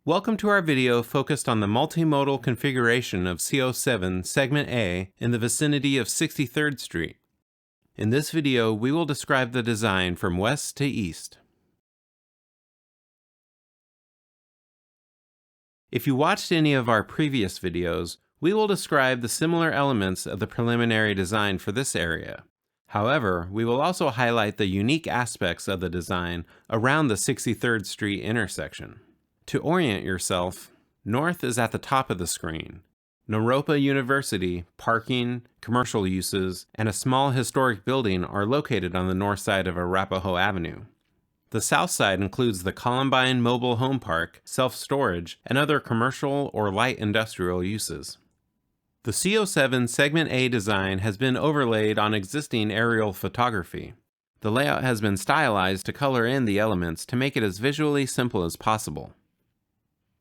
Welcome to our video focused on the multimodal configuration of CO7 Segment A in the vicinity of 63rd Street. In this video, we will describe the design from west to east. If you watched any of our previous videos, we will describe the similar elements of the preliminary design for this area. However, we will also highlight the unique aspects of the design around the 63rd Street intersection. To orient yourself, north is at the top of the screen. Naropa University, parking, commercial uses, and a small historic building are located on the north side of Arapahoe Avenue. The south side includes the Columbine Mobile Home Park, self-storage, and other commercial or light industrial uses. The CO7 Segment A design has been overlaid on existing aerial photography. The layout has been stylized to color in the elements to make it as visually simple as possible.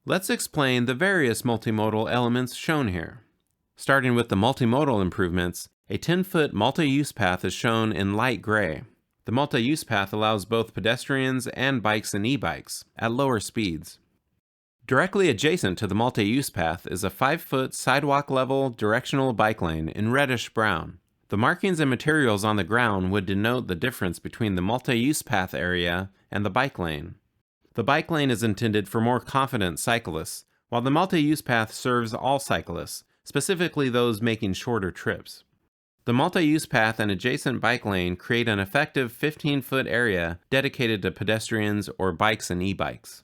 Let's explain the various multimodal elements shown here. Starting with the multimodal improvements, a 10-foot multi-use path is shown in light gray. The multi-use path allows both pedestrians and bikes and e-bikes at lower speeds. Directly adjacent to the multi-use path is a 5-foot sidewalk-level directional bike lane in reddish brown. The markings and materials on the ground would denote the difference between the multi-use path area and the bike lane. The bike lane is intended for more confident cyclists, while the multi-use path serves all cyclists, specifically those making shorter trips. The multi-use path and adjacent bike lane create an effective 15-foot area dedicated to pedestrians or bikes and e-bikes.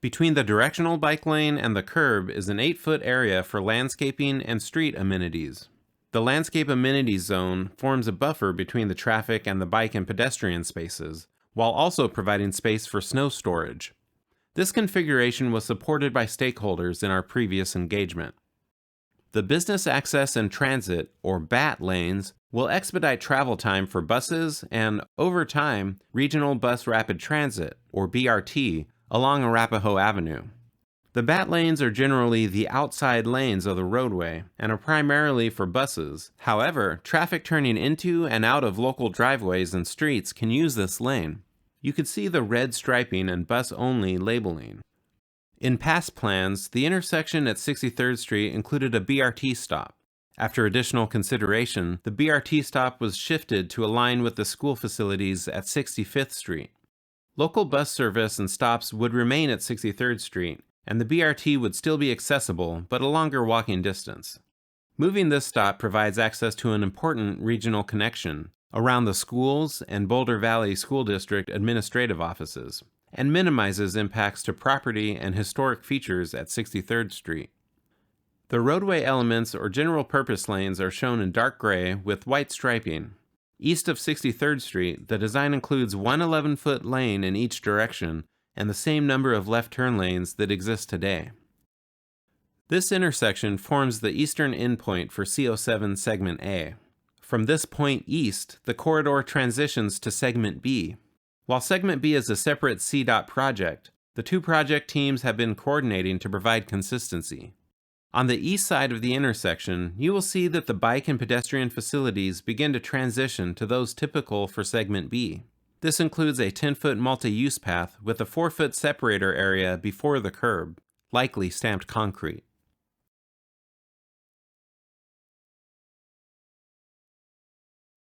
Between the directional bike lane and the curb is an 8-foot area for landscaping and street amenities. The landscape amenities zone forms a buffer between the traffic and the bike and pedestrian spaces, while also providing space for snow storage. This configuration was supported by stakeholders in our previous engagement. The Business Access and Transit, or BAT lanes, will expedite travel time for buses and, over time, Regional Bus Rapid Transit, or BRT, along Arapahoe Avenue. The BAT lanes are generally the outside lanes of the roadway and are primarily for buses. However, traffic turning into and out of local driveways and streets can use this lane. You can see the red striping and bus-only labeling. In past plans, the intersection at 63rd Street included a BRT stop. After additional consideration, the BRT stop was shifted to align with the school facilities at 65th Street. Local bus service and stops would remain at 63rd Street, and the BRT would still be accessible, but a longer walking distance. Moving this stop provides access to an important regional connection around the schools and Boulder Valley School District administrative offices, and minimizes impacts to property and historic features at 63rd Street. The roadway elements or general purpose lanes are shown in dark gray with white striping. East of 63rd Street, the design includes one 11-foot lane in each direction and the same number of left turn lanes that exist today. This intersection forms the eastern endpoint for CO7 Segment A. From this point east, the corridor transitions to Segment B. While Segment B is a separate CDOT project, the two project teams have been coordinating to provide consistency. On the east side of the intersection, you will see that the bike and pedestrian facilities begin to transition to those typical for Segment B. This includes a 10-foot multi-use path with a 4-foot separator area before the curb, likely stamped concrete.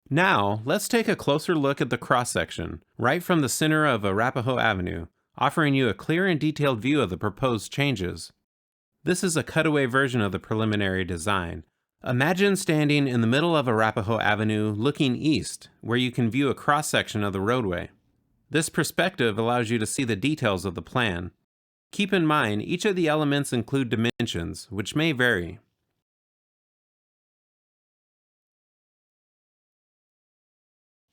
Now, let's take a closer look at the cross-section, right from the center of Arapahoe Avenue, offering you a clear and detailed view of the proposed changes. This is a cutaway version of the preliminary design. Imagine standing in the middle of Arapahoe Avenue looking east, where you can view a cross-section of the roadway. This perspective allows you to see the details of the plan. Keep in mind, each of the elements include dimensions, which may vary.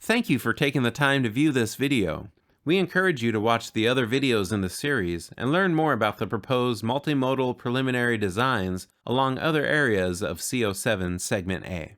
Thank you for taking the time to view this video. We encourage you to watch the other videos in the series and learn more about the proposed multimodal preliminary designs along other areas of CO7 Segment A.